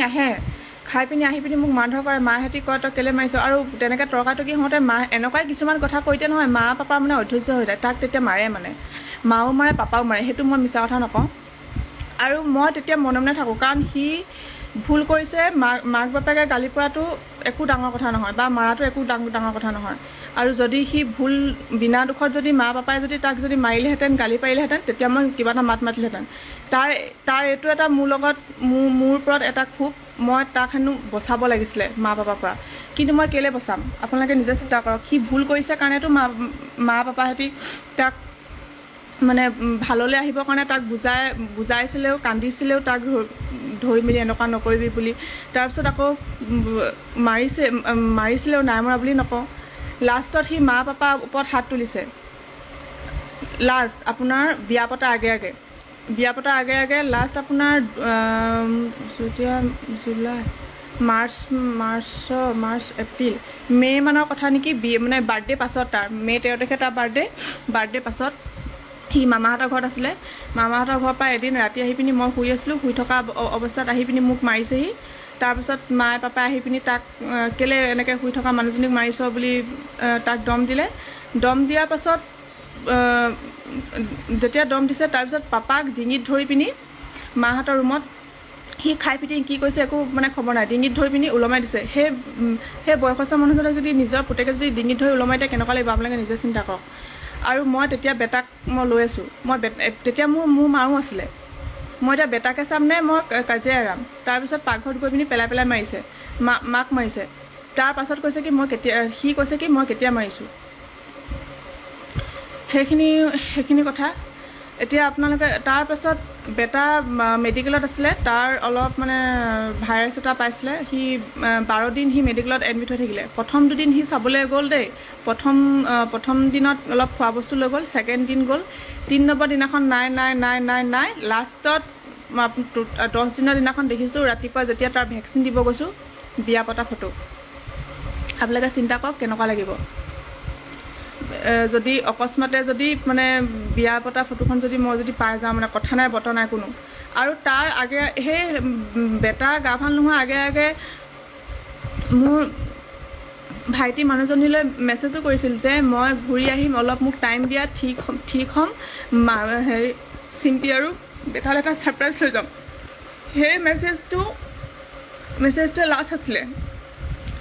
[SPEAKER 3] আহি পিনি মোক মাৰধৰ কৰে মাহঁতি কয় তই কেলৈ মাৰিছ আৰু তেনেকৈ তৰ্কাতৰ্কি হওঁতে মা এনেকুৱাই কিছুমান কথা কৈতে নহয় মা পাপা মানে অধৈৰ্য হৈ যায় তাক তেতিয়া মাৰে মানে মাও মাৰে পাপাও মাৰে সেইটো মই মিছা কথা নকওঁ আৰু মই তেতিয়া মনে মনে থাকোঁ কাৰণ সি ভুল কৰিছে মাক বাপেকে গালি পৰাটো একো ডাঙৰ কথা নহয় বা মাৰাটো একো ডাঙৰ কথা নহয় আৰু যদি সি ভুল বিনা দুখত যদি মা পাপাই যদি তাক যদি মাৰিলেহেঁতেন গালি পাৰিলেহেঁতেন তেতিয়া মই কিবা এটা মাত মাতিলেহেঁতেন তাৰ এইটো এটা মোৰ লগত মোৰ ওপৰত এটা ক্ষোভ মই তাক হেনো বচাব লাগিছিলে মা পাপাৰ পৰা কিন্তু মই কেলৈ বচাম আপোনালোকে নিজে চিন্তা কৰক সি ভুল কৰিছে কাৰণেতো মা পাপাহঁতি তাক মানে ভাললৈ আহিবৰ কাৰণে তাক বুজাইছিলেও কান্দিছিলেও তাক ধৰি মেলি এনেকুৱা নকৰিবি বুলি তাৰপিছত আকৌ মাৰিছিলেও নাই মৰা বুলি নকওঁ লাষ্টত সি মা পাপাৰ ওপৰত হাত তুলিছে লাষ্ট আপোনাৰ বিয়া পতা আগে লাষ্ট আপোনাৰ যেতিয়া জুলাই মাৰ্চ এপ্ৰিল মে' মানৰ কথা নেকি মানে বাৰ্থডে পাছত তাৰ মে' 13 তাৰিখে তাৰ বাৰ্থডে পাছত সি মামাহঁতৰ ঘৰত আছিলে মামাহঁতৰ ঘৰৰ পৰা এদিন ৰাতি আহি পিনি মই শুই আছিলোঁ শুই থকা অৱস্থাত আহি পিনি মোক মাৰিছেহি তাৰপিছত মায়ে পাপাই আহি পিনি তাক কেলৈ এনেকৈ শুই থকা মানুহজনীক মাৰিছ বুলি তাক দম দিয়াৰ পাছত যেতিয়া দম দিছে তাৰপিছত পাপাক ডিঙিত ধৰি পিনি মাহঁতৰ ৰুমত সি খাই পিটি কি কৈছে একো মানে খবৰ নাই, ডিঙিত ধৰি পিনি ওলমাই দিছে। সেই বয়সস্থ মানুহজনক যদি নিজৰ পুতেকে যদি ডিঙিত ধৰি ওলমাই দিয়ে কেনেকুৱা লাগিব আপোনালোকে নিজে চিন্তা কৰক। আৰু মই তেতিয়া বেটাক মই লৈ আছোঁ, তেতিয়া মোৰ মাও আছিলে। মই এতিয়া বেটাকে চামনে মই কাজিয়া এৰাম। তাৰপিছত পাকঘৰত গৈ পিনি পেলাই মাৰিছে, মাক মাৰিছে। তাৰ পাছত কৈছে কি সি কৈছে কি মই কেতিয়া মাৰিছোঁ। সেইখিনি কথা। এতিয়া আপোনালোকে তাৰপাছত বেটা মেডিকেলত আছিলে, তাৰ অলপ মানে ভাইৰাছ এটা পাইছিলে। সি 12 দিন সি মেডিকেলত এডমিট হৈ থাকিলে। প্ৰথম 2 দিন সি চাবলৈ গ'ল দেই, প্ৰথম দিনত অলপ খোৱা বস্তু লৈ গ'ল, ছেকেণ্ড দিন গ'ল, 3 নম্বৰ দিনাখন নাই। লাষ্টত 10 দিনৰ দিনাখন দেখিছোঁ ৰাতিপুৱা যেতিয়া তাৰ ভেকচিন দিব গৈছোঁ, বিয়া পতা ফটো। আপোনালোকে চিন্তা কৰক কেনেকুৱা লাগিব যদি অকস্মাতে যদি মানে বিয়া পতা ফটোখন যদি মই যদি পাই যাওঁ, মানে কথা নাই বতৰা নাই কোনো। আৰু তাৰ আগে সেই বেটা গা ভাল নোহোৱা আগে মোৰ ভাইটি মানুহজনীলৈ মেছেজো কৰিছিল যে মই ঘূৰি আহিম, অলপ মোক টাইম দিয়া, ঠিক হ'ম, হেৰি চিম্পি আৰু বেটালৈ এটা ছাৰপ্ৰাইজ লৈ যাম। সেই মেছেজটোৱে লাষ্ট আছিলে।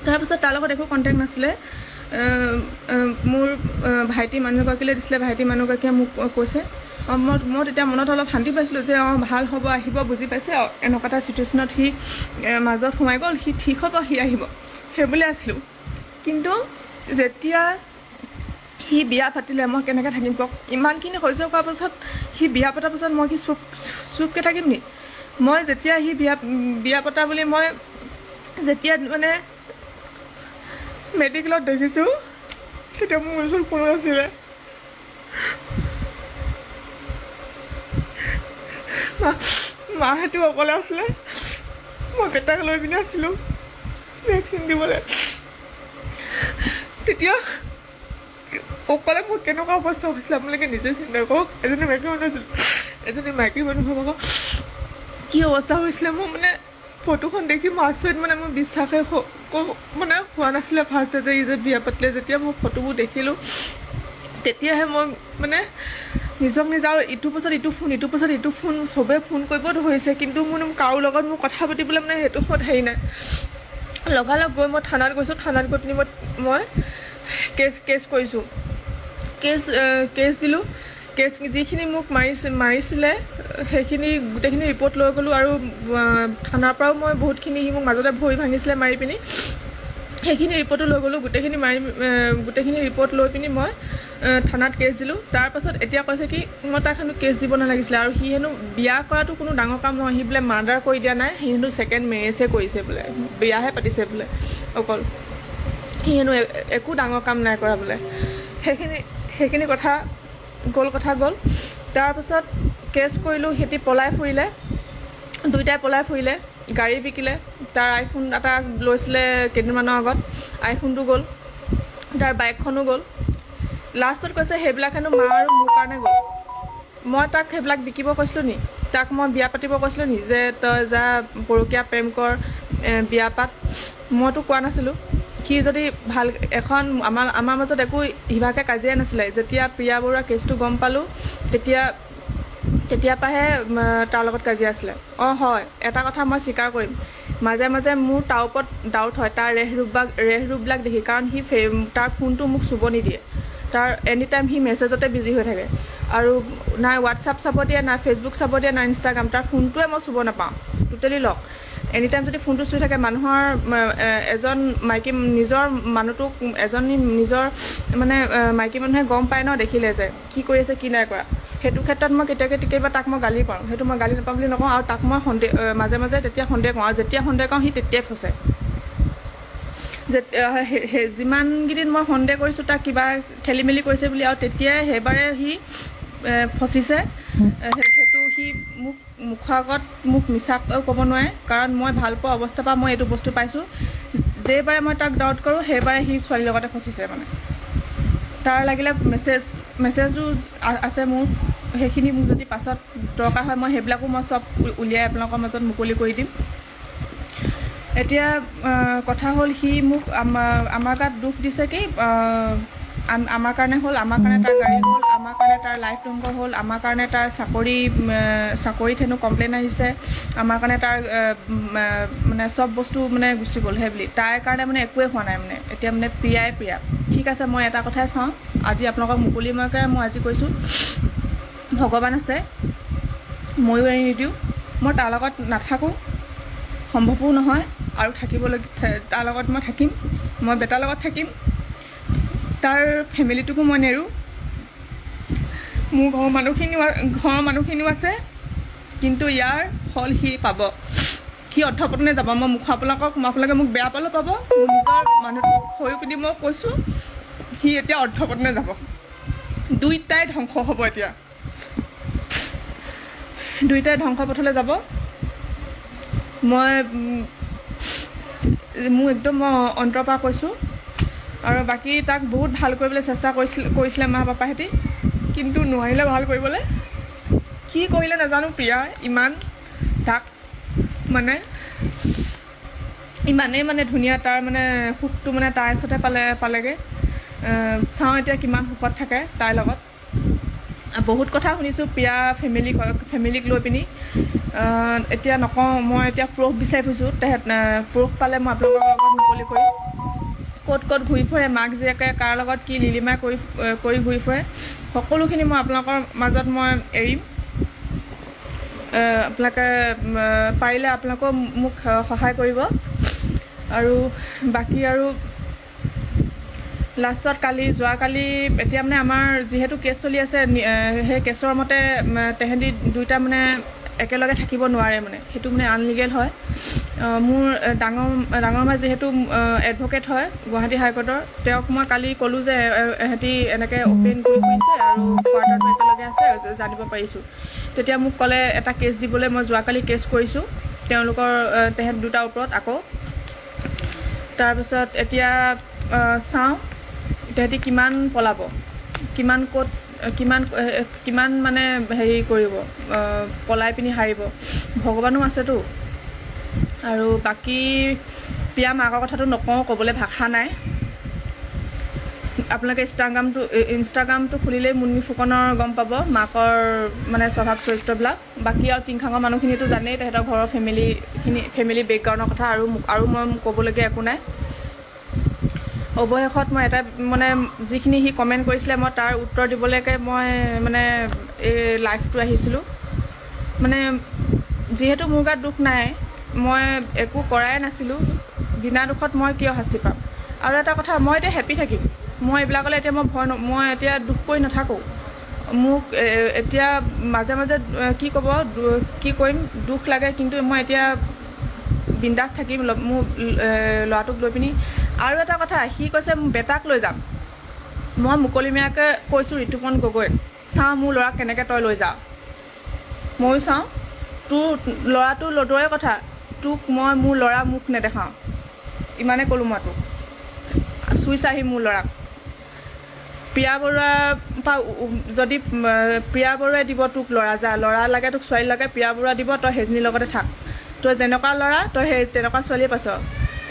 [SPEAKER 3] তাৰপিছত তাৰ লগত একো কণ্টেক্ট নাছিলে। মোৰ ভাইটি মানুহগৰাকীলৈ দিছিলে, ভাইটি মানুহগৰাকীয়ে মোক কৈছে, মই তেতিয়া মনত অলপ শান্তি পাইছিলোঁ যে ভাল হ'ব, আহিব, বুজি পাইছে, এনেকুৱা এটা চিটুৱেশ্যনত সি মাজত সোমাই গ'ল, সি ঠিক হ'ব, সি আহিব, সেইবুলি আছিলোঁ। কিন্তু যেতিয়া সি বিয়া পাতিলে মই কেনেকৈ থাকিম কওক। ইমানখিনি সহ্য কৰাৰ পাছত সি বিয়া পতাৰ পাছত মই কি চুপকৈ থাকিম নি? মই যেতিয়া সি বিয়া পতা বুলি মই যেতিয়া মানে মেডিকেলত দেখিছোঁ, তেতিয়া মোৰ ওচৰত কোনো আছিলে। মাহেঁতো অকলে আছিলে, মই বেটাক লৈ পিনে আছিলোঁ ভেকচিন দিবলৈ। তেতিয়া অকলে মোৰ কেনেকুৱা অৱস্থা হৈছিলে আপোনালোকে নিজে চিন্তা কৰক। এজনী মাইকী মানুহ ভাবক কি অৱস্থা হৈছিলে। মোৰ মানে ফটোখন দেখি মই আচৰিত, মানে মোৰ বিশ্বাসে মানে হোৱা নাছিলে ফাৰ্ষ্টতে যে ই যে বিয়া পাতিলে। যেতিয়া মই ফটোবোৰ দেখিলোঁ তেতিয়াহে মই মানে নিজক আৰু ইটোৰ পাছত ইটো ফোন চবেই ফোন কৰিব ধৰিছে, কিন্তু মোৰ কাৰো লগত মোৰ কথা পাতিবলৈ মানে সেইটো সময়ত হেৰি নাই। লগালগ গৈ মই থানাত গৈছোঁ। থানাত গৈ পিনি মই কেছ কৰিছোঁ, কেছ দিলোঁ। যিখিনি মোক মাৰিছিলে সেইখিনি গোটেইখিনি ৰিপৰ্ট লৈ গ'লোঁ। আৰু থানাৰ পৰাও মই বহুতখিনি, সি মোক মাজতে ভৰি ভাঙিছিলে মাৰি পিনি, সেইখিনি ৰিপৰ্টো লৈ গ'লোঁ। গোটেইখিনি ৰিপৰ্ট লৈ পিনি মই থানাত কেছ দিলোঁ। তাৰপাছত এতিয়া কৈছে কি মই তাক হেনো কেছ দিব নালাগিছিলে, আৰু সি হেনো বিয়া কৰাটো কোনো ডাঙৰ কাম নহয়, সি বোলে মাৰ্ডাৰ কৰি দিয়া নাই, সি হেনো ছেকেণ্ড মেৰেজহে কৰিছে বোলে, বিয়াহে পাতিছে বোলে অকল, সি হেনো একো ডাঙৰ কাম নাই কৰা বোলে। সেইখিনি কথা গ'ল। তাৰপাছত কেছ কৰিলোঁ। সিহঁতি দুইটাই পলাই ফুৰিলে, গাড়ী বিকিলে। তাৰ আইফোন এটা লৈছিলে কেইদিনমানৰ আগত, আইফোনটো গ'ল, তাৰ বাইকখনো গ'ল। লাষ্টত কৈছে সেইবিলাক হেনো মা আৰু মোৰ কাৰণে গ'ল। মই তাক সেইবিলাক বিকিব কৈছিলোঁ নি? তাক মই বিয়া পাতিব কৈছিলোঁ নি যে তই যা পৰকীয়া প্ৰেম কৰ, বিয়া পাত? মইতো কোৱা নাছিলোঁ। সি যদি ভাল এখন আমাৰ মাজত একো সিভাগে কাজিয়া নাছিলে। যেতিয়া প্ৰিয়া বৰুৱা কেছটো গম পালোঁ তেতিয়া পৰাহে তাৰ লগত কাজিয়া আছিলে। হয়, এটা কথা মই স্বীকাৰ কৰিম, মাজে মাজে মোৰ তাৰ ওপৰত ডাউট হয়, তাৰ ৰেহ ৰূপবিলাক দেখি। কাৰণ সি তাৰ ফোনটো মোক চুব নিদিয়ে, তাৰ এনি টাইম সি মেছেজতে বিজি হৈ থাকে। আৰু নাই হোৱাটছআপ চাব দিয়ে, না ফেচবুক চাব দিয়ে, না ইনষ্টাগ্ৰাম। তাৰ ফোনটোৱে মই চুব নাপাওঁ, টোটেলি লক। এনি টাইম যদি ফোনটো চুই থাকে, মানুহৰ এজন নিজৰ মানুহটোক নিজৰ মানে মাইকী মানুহে গম পায় ন, দেখিলে যে কি কৰি আছে কি নাই কৰা। সেইটো ক্ষেত্ৰত মই কেতিয়াবা তাক মই গালি পাৰোঁ। সেইটো মই গালি নাপাওঁ বুলি নকওঁ। আৰু তাক মই মাজে মাজে তেতিয়া সন্দেহ কৰোঁ, আৰু যেতিয়া সন্দেহ কৰোঁ সি তেতিয়াই ফচে। যিমানকেইদিন মই সন্দেহ কৰিছোঁ তাক কিবা খেলি মেলি কৰিছে বুলি, আৰু তেতিয়াই সেইবাৰে সি ফচিছে। সেইটো সি মুখৰ আগত মোক মিছা ক'ব নোৱাৰে, কাৰণ মই ভাল পোৱা অৱস্থাৰ পৰা মই এইটো বস্তু পাইছোঁ। যেইবাৰে মই তাক ডাউট কৰোঁ সেইবাৰে সি ছোৱালীৰ লগতে ফচিছে। মানে তাৰ লাগিলে মেছেজো আছে মোৰ, সেইখিনি মোক যদি পাছত দৰকাৰ হয় মই সেইবিলাকো মই চব উলিয়াই আপোনালোকৰ মাজত মুকলি কৰি দিম। এতিয়া কথা হ'ল সি মোক আমাৰ গাত দুখ দিছে কি আমাৰ কাৰণে হ'ল, আমাৰ কাৰণে তাৰ গাড়ী হ'ল, আমাৰ কাৰণে তাৰ লাইফ ধ্বংস হ'ল, আমাৰ কাৰণে তাৰ চাকৰিত হেনো কমপ্লেইন আহিছে, আমাৰ কাৰণে তাৰ মানে চব বস্তু মানে গুচি গ'ল সেই বুলি। তাইৰ কাৰণে মানে একোৱে হোৱা নাই মানে। এতিয়া মানে প্ৰিয়া ঠিক আছে। মই এটা কথাই চাওঁ, আজি আপোনালোকক মুকলিমূৰীয়াকৈ মই আজি কৈছোঁ, ভগৱান আছে, ময়ো এৰি নিদিওঁ। মই তাৰ লগত নাথাকোঁ, সম্ভৱো নহয়, আৰু তাৰ লগত মই থাকিম। মই বেটাৰ লগত থাকিম, তাৰ ফেমিলিটোকো মই নেৰোঁ। মোৰ ঘৰৰ মানুহখিনিও আছে, কিন্তু ইয়াৰ ফল সি পাব। সি অধঃপতনে যাব। মই আপোনালোকে মোক বেয়া পালেও পাব। মোৰ নিজৰ মানুহটো হৈ পিনি মই কৈছোঁ, সি এতিয়া অধঃপতনে যাব। দুইটাই ধ্বংস হ'ব। এতিয়া দুইটাই ধ্বংস পথলৈ যাব। মোৰ একদম মই অন্তৰৰ পৰা কৈছোঁ। আৰু বাকী তাক বহুত ভাল কৰিবলৈ চেষ্টা কৰিছিলে মা পাপাহেঁতি, কিন্তু নোৱাৰিলে ভাল কৰিবলৈ। কি কৰিলে নাজানো। প্ৰিয়া ইমান তাক মানে ইমানেই মানে ধুনীয়া, তাৰ মানে সুখটো মানে তাৰ ওচৰতে পালেগৈ। চাওঁ এতিয়া কিমান সুখত থাকে তাইৰ লগত। বহুত কথা শুনিছোঁ প্ৰিয়া ফেমিলিক লৈ পিনি। এতিয়া নকওঁ, মই এতিয়া প্ৰুফ বিচাৰি ফুৰিছোঁ। প্ৰুফ পালে মই আপোনালোকৰ লগত মুকলি কৰিম। ক'ত ঘূৰি ফুৰে, মাক জীয়েকে কাৰ লগত কি লিলিমাই কৰি ঘূৰি ফুৰে, সকলোখিনি মই আপোনালোকৰ মাজত মই এৰিম। আপোনালোকে পাৰিলে আপোনালোকেও মোক সহায় কৰিব। আৰু বাকী আৰু লাষ্টত যোৱাকালি এতিয়া মানে আমাৰ যিহেতু কেছ চলি আছে, সেই কেছৰ মতে তেহেঁতি দুইটা মানে একেলগে থাকিব নোৱাৰে মানে, সেইটো মানে আনলিগেল হয়। মোৰ ডাঙৰ মা যিহেতু এডভকেট হয় গুৱাহাটী হাইকোৰ্টৰ, তেওঁক মই কালি ক'লোঁ যে এহেঁতি এনেকৈ অপেন কৰি ফুৰিছে আৰু কোৱাৰ্টাৰটো একেলগে আছে, জানিব পাৰিছোঁ। তেতিয়া মোক ক'লে এটা কেছ দিবলৈ। মই যোৱাকালি কেছ কৰিছোঁ তেহেঁত দুটাৰ ওপৰত আকৌ। তাৰপিছত এতিয়া চাওঁ তেহেঁতি কিমান পলাব, কিমান মানে হেৰি কৰিব, পলাই পিনি হাৰিব। ভগৱানো আছেতো। আৰু বাকী প্ৰিয়া মাকৰ কথাটো নকওঁ, ক'বলৈ ভাষা নাই। আপোনালোকে ইনষ্টাগ্ৰামটো খুলিলেই মুন্মি ফুকনৰ গম পাব মাকৰ মানে স্বভাৱ চৰিত্ৰবিলাক। বাকী আৰু টিংখাঙৰ মানুহখিনিতো জানেই তেহেঁতৰ ঘৰৰ ফেমিলি বেকগ্ৰাউণ্ডৰ কথা, আৰু মই ক'বলগীয়া একো নাই। অৱশেষত মই এটা মানে যিখিনি সি কমেণ্ট কৰিছিলে, মই তাৰ উত্তৰ দিবলৈকে মই মানে এই লাইভটো আহিছিলোঁ। মানে যিহেতু মোৰ গাত দুখ নাই, মই একো কৰাই নাছিলোঁ, বিনা দোষত মই কিয় শাস্তি পাম। আৰু এটা কথা, মই এতিয়া হেপী থাকিম। মই এইবিলাকলৈ এতিয়া মই এতিয়া দুখ কৰি নাথাকোঁ। মোক এতিয়া মাজে মাজে কি কৰিম, দুখ লাগে, কিন্তু মই এতিয়া বিন্দাছ থাকিম মোৰ ল'ৰাটোক লৈ পিনি। আৰু এটা কথা, সি কৈছে মোৰ বেটাক লৈ যাম। মই মুকলিমূৰীয়াকৈ কৈছোঁ ঋতুপন গগৈক, চাওঁ মোৰ ল'ৰাক কেনেকৈ তই লৈ যাওঁ। ময়ো চাওঁ। তোৰ ল'ৰাটো লদৰে কথা, তোক মই মোৰ ল'ৰা মুখ নেদেখাওঁ, ইমানে ক'লোঁ মই তোক। চুই চাহি মোৰ ল'ৰাক। প্ৰিয়া বৰুৱাৰ পৰা যদি প্ৰিয়া বৰুৱাই দিব তোক ল'ৰা লাগে, তোক ছোৱালী লাগে, প্ৰিয়া বৰুৱা দিব, তই সেইজনীৰ লগতে থাক। তই যেনেকুৱা ল'ৰা তই সেই তেনেকুৱা ছোৱালীয়ে পাইছ।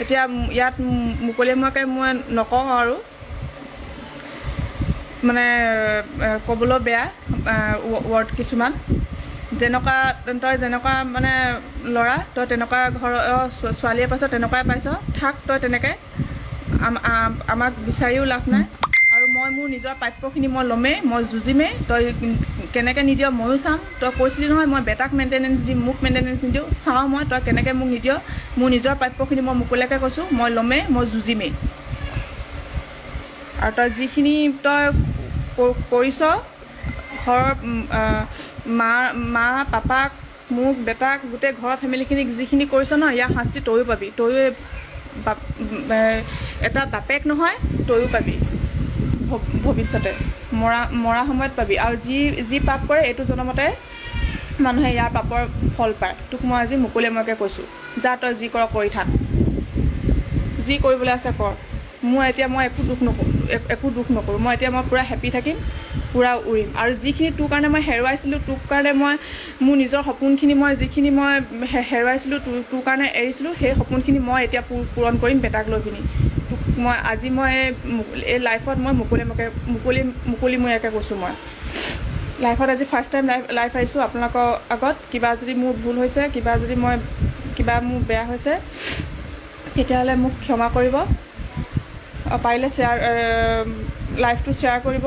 [SPEAKER 3] এতিয়া ইয়াত মুকলিমূৰীয়াকৈ মই নকওঁ আৰু, মানে ক'বলৈ বেয়া ৱৰ্ড কিছুমান। তই যেনেকুৱা মানে ল'ৰা, তই তেনেকুৱা ঘৰৰ ছোৱালীয়ে পাইছ, তেনেকুৱাই পাইছ, থাক তই তেনেকৈ। আমাক বিচাৰিও লাভ নাই। আৰু মই মোৰ নিজৰ প্ৰাপ্যখিনি মই ল'মেই, মই যুঁজিমেই। তই কেনেকৈ নিদিয় ময়ো চাম। তই কৈছিলি নহয় মই বেটাক মেইনটেনেঞ্চ দিম, মোক মেইনটেনেঞ্চ নিদিওঁ, চাওঁ মই তই কেনেকৈ মোক নিদিয়। মোৰ নিজৰ প্ৰাপ্যখিনি মই মুকলিয়াকৈ কৈছোঁ, মই ল'মেই, মই যুঁজিমেই। আৰু তই যিখিনি তই কৰিছ, ঘৰৰ মা পাপাক, মোক, বেটাক, গোটেই ঘৰৰ ফেমিলিখিনিক যিখিনি কৰিছ ন, ইয়াৰ শাস্তি তয়ো পাবি। তয়ো এটা বাপেক নহয়, তয়ো পাবি ভৱিষ্যতে, মৰা সময়ত পাবি। আৰু যি পাপ কৰে এইটো জনমতে মানুহে ইয়াৰ পাপৰ ফল পায়। তোক মই আজি মুকলিমূৰীয়াকৈ কৈছোঁ, যা তই যি কৰ কৰি থাক, যি কৰিবলৈ আছে কৰ। মই একো দুখ নকৰোঁ। মই পূৰা হেপী থাকিম, পূৰা উৰিম। আৰু যিখিনি তোৰ কাৰণে মই হেৰুৱাইছিলোঁ, তোৰ কাৰণে মই মোৰ নিজৰ সপোনখিনি যিখিনি মই হেৰুৱাইছিলোঁ, তোৰ কাৰণে এৰিছিলোঁ, সেই সপোনখিনি মই এতিয়া পূৰণ কৰিম বেটাক লৈ পিনি। তোক আজি মই এই লাইফত মই মুকলিমূৰীয়াকৈ কৈছোঁ মই লাইফত আজি ফাৰ্ষ্ট টাইম লাইফ আহিছোঁ আপোনালোকৰ আগত কিবা যদি মোৰ ভুল হৈছে কিবা মোৰ বেয়া হৈছে তেতিয়াহ'লে মোক ক্ষমা কৰিব পাৰিলে লাইফটো শ্বেয়াৰ কৰিব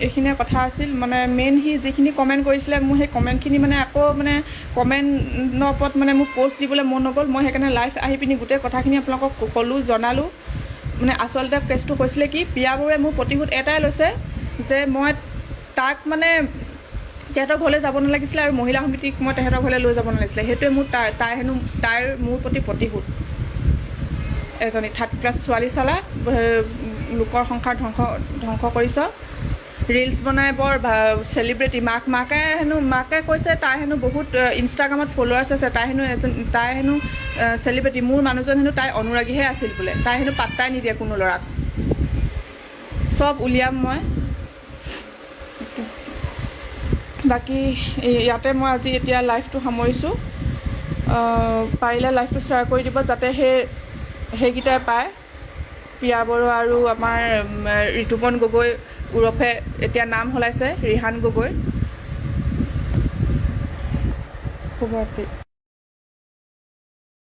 [SPEAKER 3] এইখিনিয়ে কথা আছিল মানে মেইন সি যিখিনি কমেণ্ট কৰিছিলে মোৰ সেই কমেণ্টখিনি মানে আকৌ মানে কমেণ্টৰ ওপৰত মানে মোক পষ্ট দিবলৈ মন নগ'ল মই সেইকাৰণে লাইভ আহি পিনি গোটেই কথাখিনি আপোনালোকক ক'লোঁ জনালোঁ মানে আচলতে কেছটো হৈছিলে কি প্ৰিয়া বৰুৱাই মোৰ প্ৰতিশোধ এটাই লৈছে যে মই তাক মানে তেহেঁতৰ ঘৰলৈ যাব নালাগিছিলে আৰু মহিলা সমিতিক মই তেহেঁতৰ ঘৰলৈ লৈ যাব নালাগিছিলে সেইটোৱে মোৰ তাইৰ মোৰ প্ৰতি প্ৰতিশোধ এজনী 3rd ক্লাছ ছোৱালী চালা লোকৰ সংসাৰ ধ্বংস কৰিছ ৰিলছ বনাই বৰ চেলিব্ৰিটি মাকে কৈছে তাই হেনো বহুত ইনষ্টাগ্ৰামত ফলোৱাৰ্ছ আছে তাই হেনো চেলিব্ৰিটি মোৰ মানুহজন হেনো তাই অনুৰাগীহে আছিল বোলে তাই হেনো পাত্তাই নিদিয়ে কোনো ল'ৰাক চব উলিয়াম মই বাকী ইয়াতে মই আজি এতিয়া লাইভটো সামৰিছোঁ পাৰিলে লাইভটো শ্বেয়াৰ কৰি দিব যাতে সেইকেইটাই পায় প্ৰিয়া বৰুৱা আৰু আমাৰ ঋতুপন গগৈ ওৰফে এতিয়া নাম সলাইছে ৰিহান গগৈ শুভৰাত্ৰি